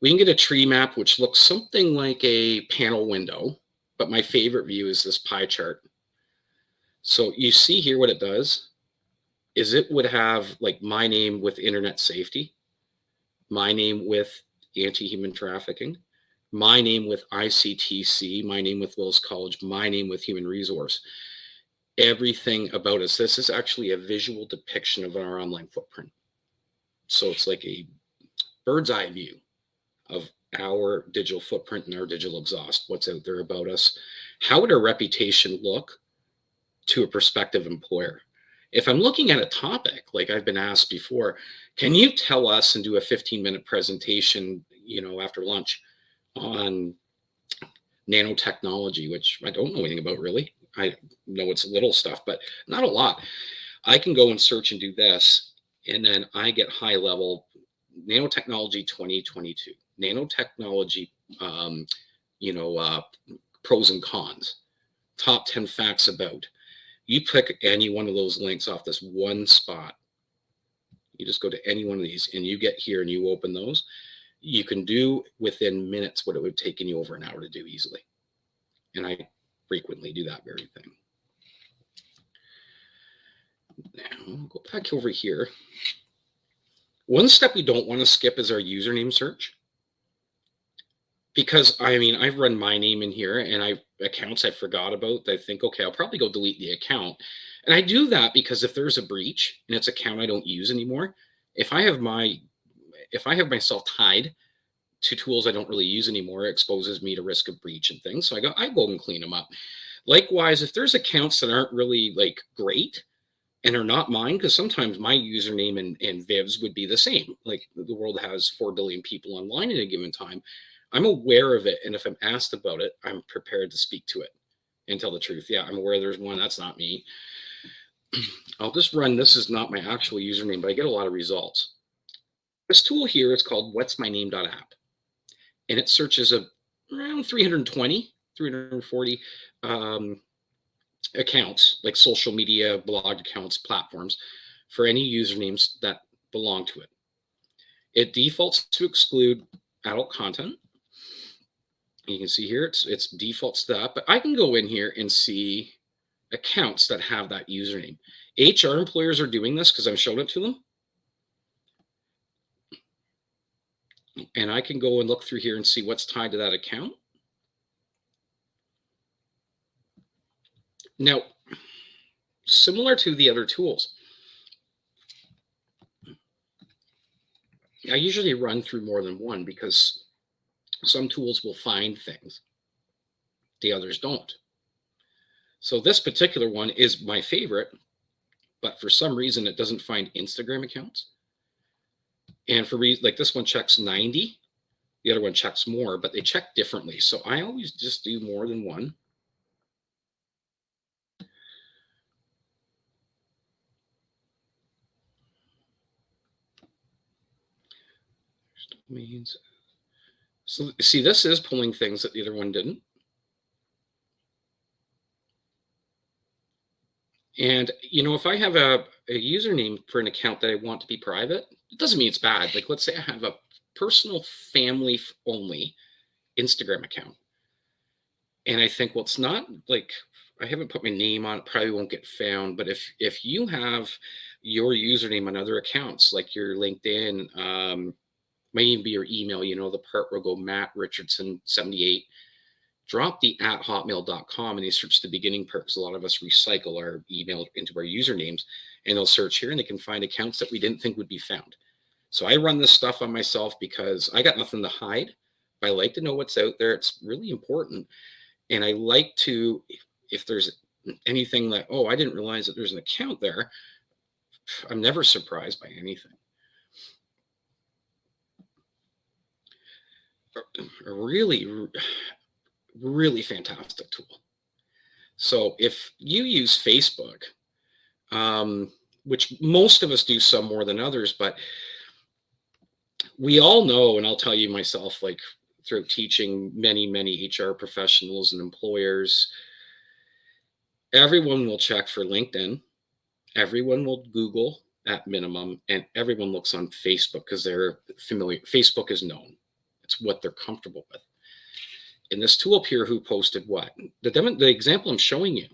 Speaker 2: We can get a tree map, which looks something like a panel window, but my favorite view is this pie chart. So you see here what it does is it would have like my name with internet safety, my name with anti-human trafficking, my name with ICTC, my name with Wills College, my name with human resource, everything about us. This is actually a visual depiction of our online footprint. So it's like a bird's eye view of our digital footprint and our digital exhaust, what's out there about us. How would our reputation look to a prospective employer? If I'm looking at a topic, like I've been asked before, can you tell us and do a 15-minute presentation, after lunch on nanotechnology, which I don't know anything about really. I know it's little stuff, but not a lot. I can go and search and do this, and then I get high level nanotechnology 2022, nanotechnology, pros and cons, top 10 facts about. You pick any one of those links off this one spot. You just go to any one of these and you get here and you open those. You can do within minutes what it would have taken you over an hour to do easily. And I frequently do that very thing. Now, go back over here. One step we don't want to skip is our username search. Because, I've run my name in here and accounts I forgot about. I think, okay, I'll probably go delete the account. And I do that because if there's a breach and it's an account I don't use anymore, if I have myself tied to tools I don't really use anymore, it exposes me to risk of breach and things. So I go and clean them up. Likewise, if there's accounts that aren't really like great and are not mine, because sometimes my username and Viv's would be the same. Like the world has 4 billion people online at a given time. I'm aware of it. And if I'm asked about it, I'm prepared to speak to it and tell the truth. Yeah, I'm aware there's one. That's not me. I'll just run. This is not my actual username, but I get a lot of results. This tool here is called what'smyname.app. And it searches around 320, 340 accounts, like social media, blog accounts, platforms, for any usernames that belong to it. It defaults to exclude adult content. You can see here, it's defaults to that, but I can go in here and see accounts that have that username. HR employers are doing this because I've shown it to them. And I can go and look through here and see what's tied to that account. Now, similar to the other tools, I usually run through more than one because some tools will find things, the others don't. So this particular one is my favorite, but for some reason it doesn't find Instagram accounts. And for reasons like this one checks 90, the other one checks more, but they check differently. So I always just do more than one. So see, this is pulling things that the other one didn't. And, if I have a username for an account that I want to be private, it doesn't mean it's bad. Like, let's say I have a personal family only Instagram account. And I think, well, it's not like I haven't put my name on it, probably won't get found. But if you have your username on other accounts, like your LinkedIn, might even be your email, the part where go Matt Richardson 78, drop the @hotmail.com and they search the beginning part, because a lot of us recycle our email into our usernames, and they'll search here and they can find accounts that we didn't think would be found. So I run this stuff on myself because I got nothing to hide, but I like to know what's out there. It's really important. And I like to, if there's anything like, oh, I didn't realize that there's an account there, I'm never surprised by anything. A really, really fantastic tool. So if you use Facebook, which most of us do some more than others, but we all know, and I'll tell you myself, like through teaching many HR professionals and employers, everyone will check for LinkedIn, everyone will Google at minimum, and everyone looks on Facebook because they're familiar. Facebook is known It's what they're comfortable with. In this tool up here, who posted what? The example I'm showing you,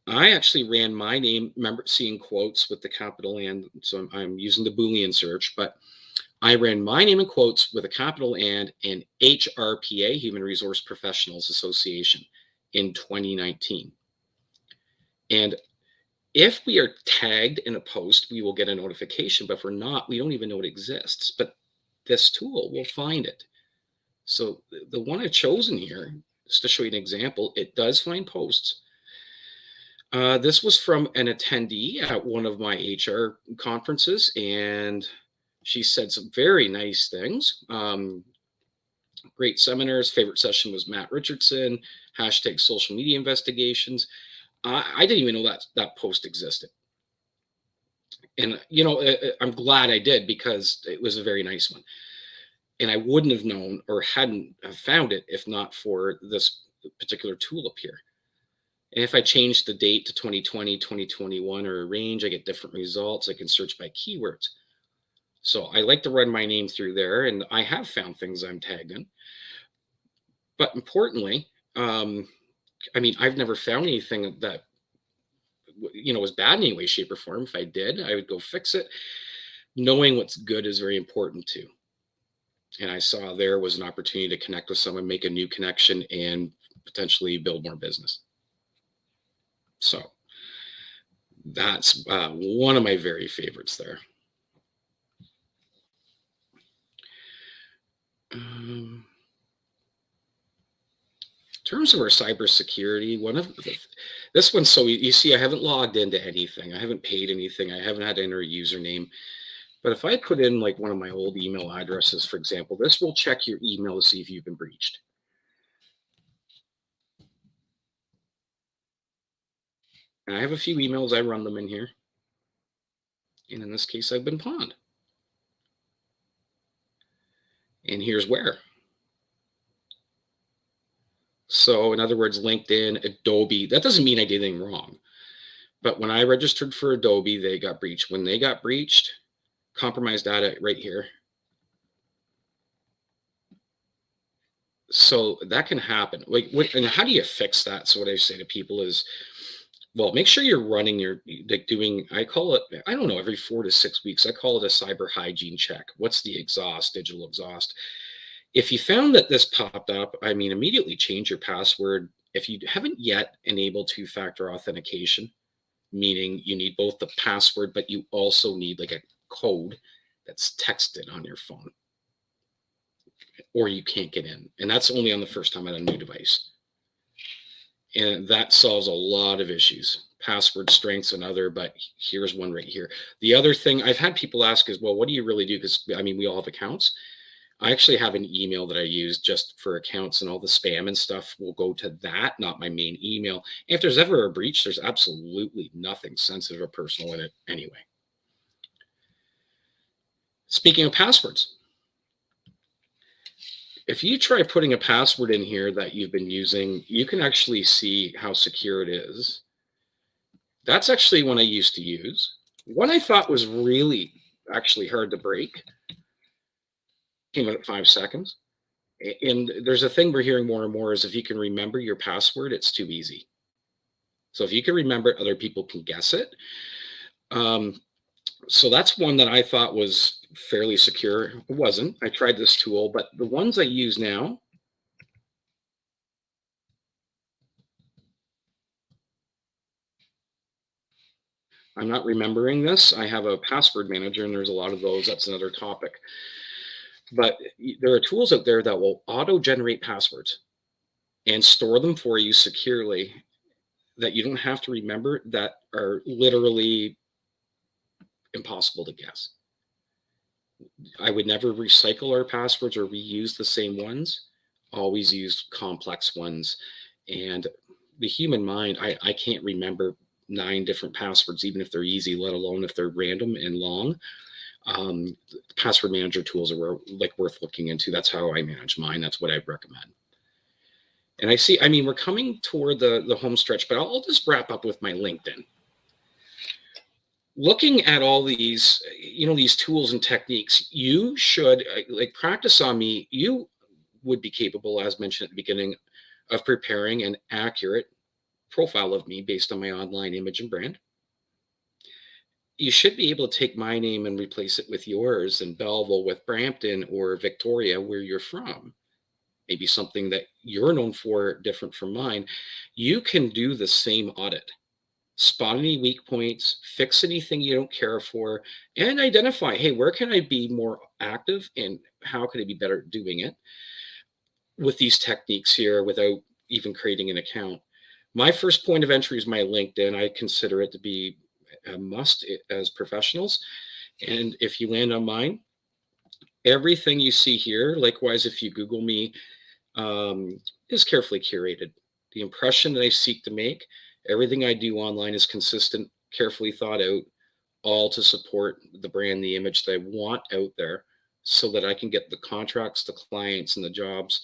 Speaker 2: I actually ran my name, remember seeing quotes with the capital and, so I'm using the Boolean search, but I ran my name in quotes with a capital and HRPA, Human Resource Professionals Association, in 2019. And if we are tagged in a post, we will get a notification, but if we're not, we don't even know it exists. But this tool will find it. So the one I've chosen here, just to show you an example, it does find posts. This was from an attendee at one of my HR conferences, and she said some very nice things. Great seminars. Favorite session was Matt Richardson, hashtag social media investigations. I didn't even know that post existed. And, you know, I'm glad I did, because it was a very nice one. And I wouldn't have known or hadn't found it if not for this particular tool up here. And if I change the date to 2020, 2021, or a range, I get different results. I can search by keywords. So I like to run my name through there, and I have found things I'm tagged in. But importantly, I mean, I've never found anything that, you know, was bad in any way, shape, or form. If I did, I would go fix it. Knowing what's good is very important too. And I saw there was an opportunity to connect with someone, make a new connection, and potentially build more business. So that's one of my very favorites there. In terms of our cybersecurity, this one, so you see, I haven't logged into anything. I haven't paid anything. I haven't had to enter a username. But if I put in like one of my old email addresses, for example, this will check your email to see if you've been breached. And I have a few emails, I run them in here. And in this case, I've been pawned. And here's where. So in other words, LinkedIn, Adobe, that doesn't mean I did anything wrong. But when I registered for Adobe, they got breached. When they got breached, compromised data right here. So that can happen. Like, and how do you fix that? So what I say to people is, well, make sure you're running your, like doing, I call it, I don't know, every 4 to 6 weeks, I call it a cyber hygiene check. What's the exhaust, digital exhaust? If you found that this popped up, I mean, immediately change your password. If you haven't yet enabled two-factor authentication, meaning you need both the password, but you also need like a code that's texted on your phone, or you can't get in. And that's only on the first time on a new device. And that solves a lot of issues. Password strengths another, but here's one right here. The other thing I've had people ask is, well, what do you really do? Because I mean, we all have accounts. I actually have an email that I use just for accounts, and all the spam and stuff will go to that, not my main email. If there's ever a breach, there's absolutely nothing sensitive or personal in it anyway. Speaking of passwords, if you try putting a password in here that you've been using, you can actually see how secure it is. That's actually one I used to use. One I thought was really actually hard to break. Came out at 5 seconds. And there's a thing we're hearing more and more is if you can remember your password, it's too easy. So if you can remember it, other people can guess it. So that's one that I thought was fairly secure. It wasn't. I tried this tool, but the ones I use now, I'm not remembering this. I have a password manager, and there's a lot of those. That's another topic. But there are tools out there that will auto-generate passwords and store them for you securely that you don't have to remember, that are literally impossible to guess. I would never recycle our passwords or reuse the same ones. Always use complex ones. And the human mind, I can't remember 9 different passwords, even if they're easy, let alone if they're random and long. Password manager tools are like worth looking into. That's how I manage mine. That's what I'd recommend. And I see, I mean, we're coming toward the home stretch, but I'll just wrap up with my LinkedIn. looking at all these, these tools and techniques, you should like practice on me. You would be capable, as mentioned at the beginning, of preparing an accurate profile of me based on my online image and brand. You should be able to take my name and replace it with yours, and Belleville with Brampton, or Victoria, where you're from. Maybe something that you're known for different from mine. You can do the same audit. Spot any weak points, fix anything you don't care for, and identify, hey, where can I be more active and how can I be better at doing it with these techniques here without even creating an account. My first point of entry is my LinkedIn. I consider it to be a must as professionals. And if you land on mine, everything you see here, likewise, if you Google me, is carefully curated. The impression that I seek to make, everything I do online is consistent, carefully thought out, all to support the brand, the image that I want out there, so that I can get the contracts, the clients, and the jobs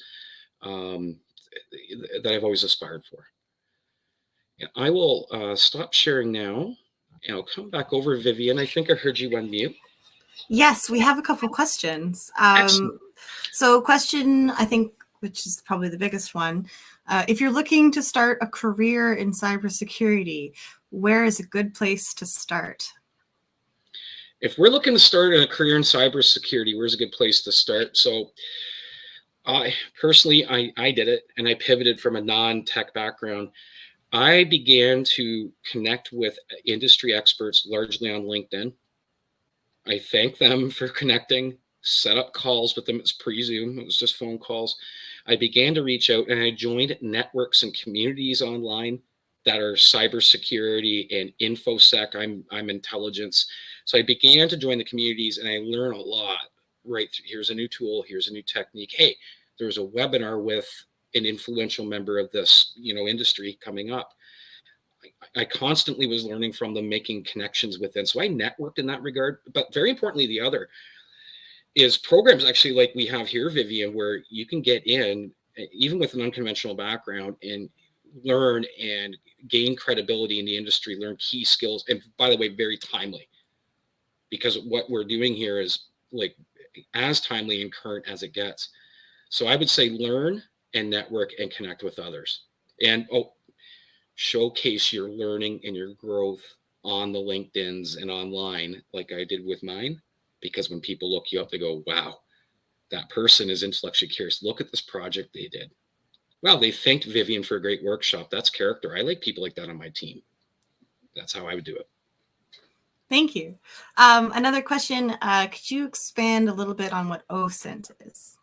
Speaker 2: that I've always aspired for. And I will stop sharing now, and I'll come back over, Vivian. I think I heard you unmute.
Speaker 1: Yes, we have a couple questions. So question, I think, which is probably the biggest one. If you're looking to start a career in cybersecurity, where is a good place to start?
Speaker 2: If we're looking to start a career in cybersecurity, where's a good place to start? So I personally, I did it, and I pivoted from a non-tech background. I began to connect with industry experts largely on LinkedIn. I thank them for connecting, set up calls with them. It's pre-Zoom, it was just phone calls. I began to reach out, and I joined networks and communities online that are cybersecurity and infosec. I'm intelligence. So I began to join the communities, and I learned a lot. Right, here's a new tool, here's a new technique. Hey, there's a webinar with an influential member of this, industry coming up. I constantly was learning from them, making connections within. So I networked in that regard. But very importantly, the other is programs actually like we have here, Vivian, where you can get in, even with an unconventional background, and learn and gain credibility in the industry, learn key skills. And by the way, very timely, because what we're doing here is like as timely and current as it gets. So I would say learn and network and connect with others, and showcase your learning and your growth on the LinkedIns and online, like I did with mine. Because when people look you up, they go, wow, that person is intellectually curious. Look at this project they did. Well, they thanked Vivian for a great workshop. That's character. I like people like that on my team. That's how I would do it.
Speaker 1: Thank you. Another question, could you expand a little bit on what OSINT is?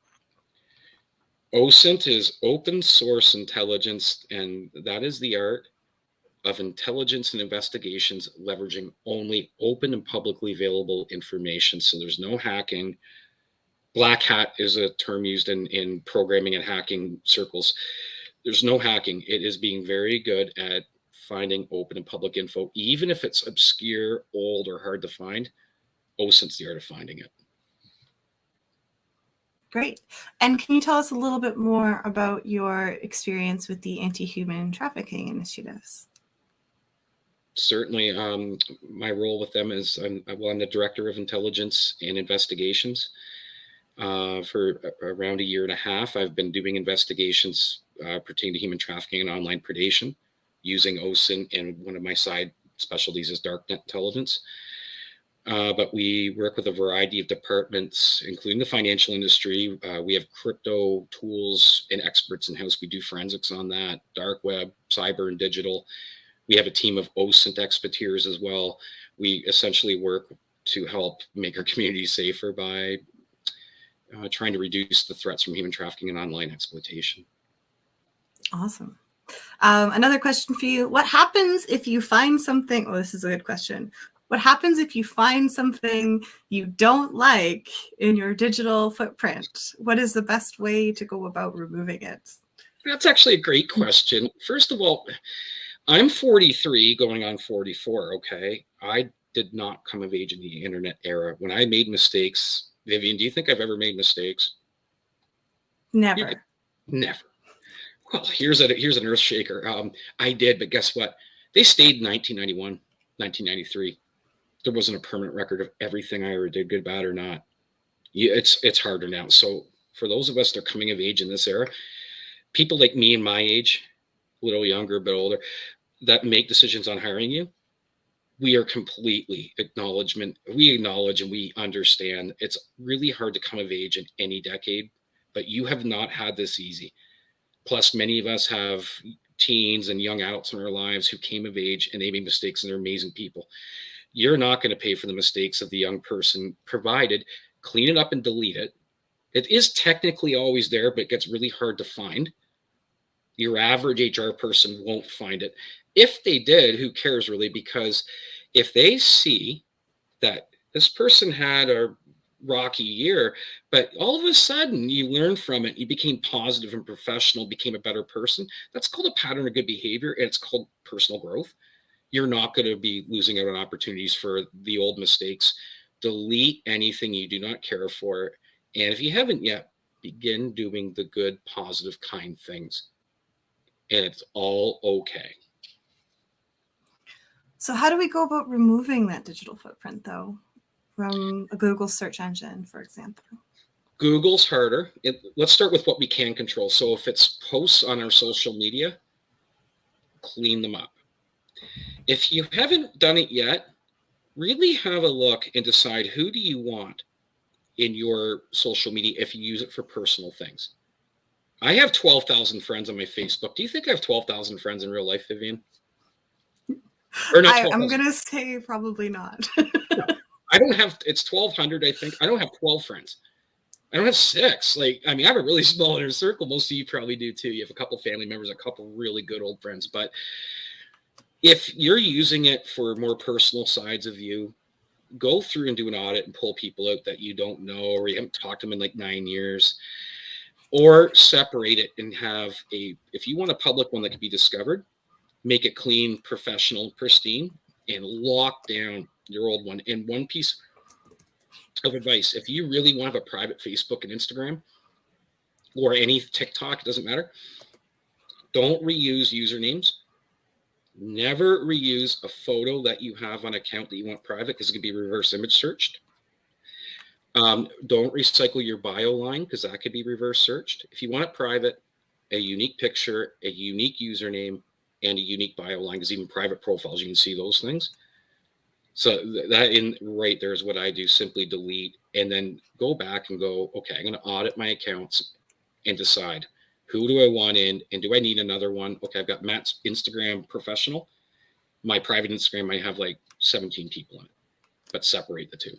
Speaker 2: OSINT is open source intelligence, and that is the art of intelligence and investigations leveraging only open and publicly available information. So there's no hacking. Black hat is a term used in programming and hacking circles. There's no hacking. It is being very good at finding open and public info, even if it's obscure, old, or hard to find. OSINT's the art of finding it.
Speaker 1: Great. And can you tell us a little bit more about your experience with the anti-human trafficking initiatives?
Speaker 2: Certainly. My role with them is I'm the director of intelligence and investigations. For around a year and a half, I've been doing investigations pertaining to human trafficking and online predation using OSINT, and one of my side specialties is darknet intelligence. But we work with a variety of departments, including the financial industry. We have crypto tools and experts in-house. We do forensics on that, dark web, cyber, and digital. We have a team of OSINT expertise as well. We essentially work to help make our community safer by trying to reduce the threats from human trafficking and online exploitation.
Speaker 1: Awesome. Another question for you. What happens if you find something? Oh, this is a good question. What happens if you find something you don't like in your digital footprint? What is the best way to go about removing it?
Speaker 2: That's actually a great question. First of all, I'm 43 going on 44, okay? I did not come of age in the internet era. When I made mistakes, Vivian, do you think I've ever made mistakes?
Speaker 1: Never.
Speaker 2: Never. Well, here's an earth shaker. I did, but guess what? They stayed in 1991, 1993. there wasn't a permanent record of everything I ever did, good, bad, or not. It's harder now. So for those of us that are coming of age in this era, people like me and my age, a little younger, a bit older, that make decisions on hiring you, we are completely we acknowledge and we understand it's really hard to come of age in any decade, but you have not had this easy. Plus, many of us have teens and young adults in our lives who came of age and they made mistakes and they're amazing people. You're not going to pay for the mistakes of the young person, provided clean it up and delete it. It is technically always there, but it gets really hard to find. Your average HR person won't find it. If they did, who cares really? Because if they see that this person had a rocky year, but all of a sudden you learned from it, you became positive and professional, became a better person, that's called a pattern of good behavior, and it's called personal growth. You're not going to be losing out on opportunities for the old mistakes. Delete anything you do not care for. And if you haven't yet, begin doing the good, positive, kind things. And it's all okay.
Speaker 1: So how do we go about removing that digital footprint, though, from a Google search engine, for example?
Speaker 2: Google's harder. Let's start with what we can control. So if it's posts on our social media, clean them up. If you haven't done it yet, really have a look and decide who do you want in your social media if you use it for personal things. I have 12,000 friends on my Facebook. Do you think I have 12,000 friends in real life, Vivian?
Speaker 1: Or not? I'm going to say probably not.
Speaker 2: No, I don't have, it's 1,200, I think. I don't have 12 friends. I don't have 6. I have a really small inner circle. Most of you probably do too. You have a couple family members, a couple really good old friends. But if you're using it for more personal sides of you, go through and do an audit and pull people out that you don't know or you haven't talked to them in like 9 years. Or separate it and have if you want a public one that can be discovered, make it clean, professional, pristine, and lock down your old one. And one piece of advice, if you really want to have a private Facebook and Instagram or any TikTok, it doesn't matter, don't reuse usernames. Never reuse a photo that you have on account that you want private because it can be reverse image searched. Don't recycle your bio line because that could be reverse searched. If you want it private, a unique picture, a unique username, and a unique bio line, because even private profiles, you can see those things. So that in right there is what I do. Simply delete and then go back and go, okay, I'm going to audit my accounts and decide who do I want in and do I need another one? Okay, I've got Matt's Instagram professional. My private Instagram might have like 17 people in it, but separate the two.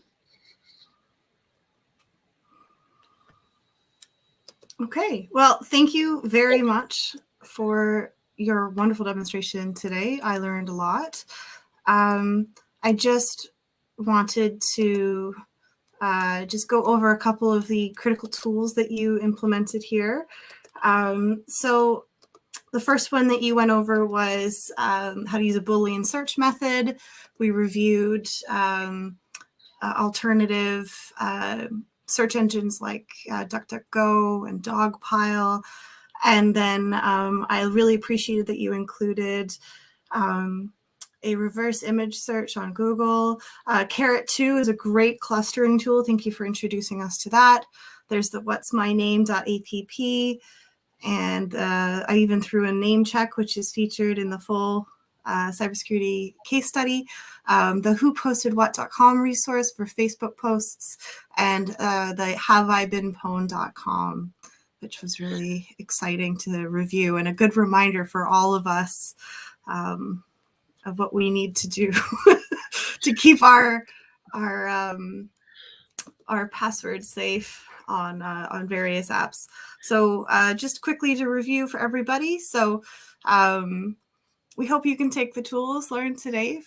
Speaker 1: Okay, well, thank you very much for your wonderful demonstration today. I learned a lot. I just wanted to just go over a couple of the critical tools that you implemented here. So the first one that you went over was how to use a Boolean search method. We reviewed alternative search engines like DuckDuckGo and Dogpile. And then I really appreciated that you included a reverse image search on Google. Carrot2 is a great clustering tool. Thank you for introducing us to that. There's the whatsmyname.app. And I even threw a name check, which is featured in the full cybersecurity case study, the whopostedwhat.com resource for Facebook posts, and the haveibeenpwned.com, which was really exciting to review and a good reminder for all of us of what we need to do to keep our passwords safe on various apps. So just quickly to review for everybody. So we hope you can take the tools learned today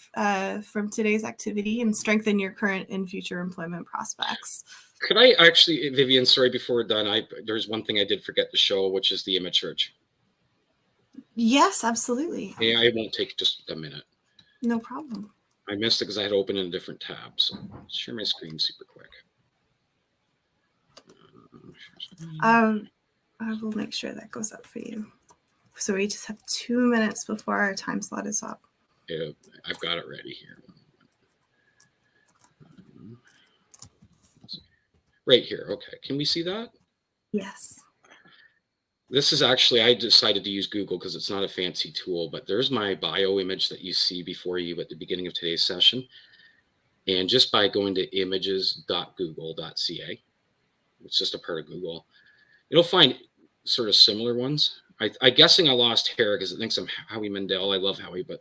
Speaker 1: from today's activity and strengthen your current and future employment prospects.
Speaker 2: Could I actually, Vivian, sorry, before we're done, there's one thing I did forget to show, which is the image search.
Speaker 1: Yes, absolutely.
Speaker 2: Yeah, I won't take just a minute.
Speaker 1: No problem.
Speaker 2: I missed it because I had opened in a different tab. So I'll share my screen super quick.
Speaker 1: I will make sure that goes up for you. So we just have 2 minutes before our time slot is up.
Speaker 2: Yeah, I've got it ready here. right here. Okay, can we see that?
Speaker 1: Yes.
Speaker 2: This is actually, I decided to use Google because it's not a fancy tool, but there's my bio image that you see before you at the beginning of today's session. And just by going to images.google.ca, it's just a part of Google, you'll find sort of similar ones. I'm guessing I lost Harry because it thinks I'm Howie Mandel. I love Howie, but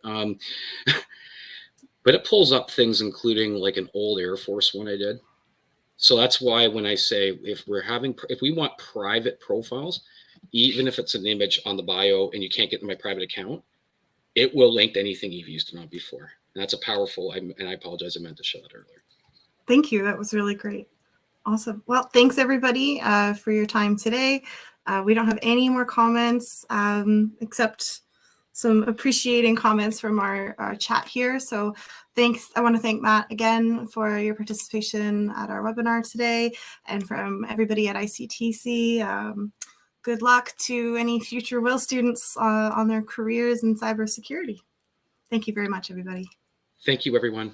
Speaker 2: but it pulls up things including like an old Air Force one I did. So that's why when I say if we want private profiles, even if it's an image on the bio and you can't get in my private account, it will link to anything you've used it on before. And that's a powerful, and I apologize, I meant to show that earlier.
Speaker 1: Thank you. That was really great. Awesome. Well, thanks everybody for your time today. We don't have any more comments except some appreciating comments from our chat here. So thanks. I want to thank Matt again for your participation at our webinar today, and from everybody at ICTC. Good luck to any future WIL students on their careers in cybersecurity. Thank you very much, everybody.
Speaker 2: Thank you, everyone.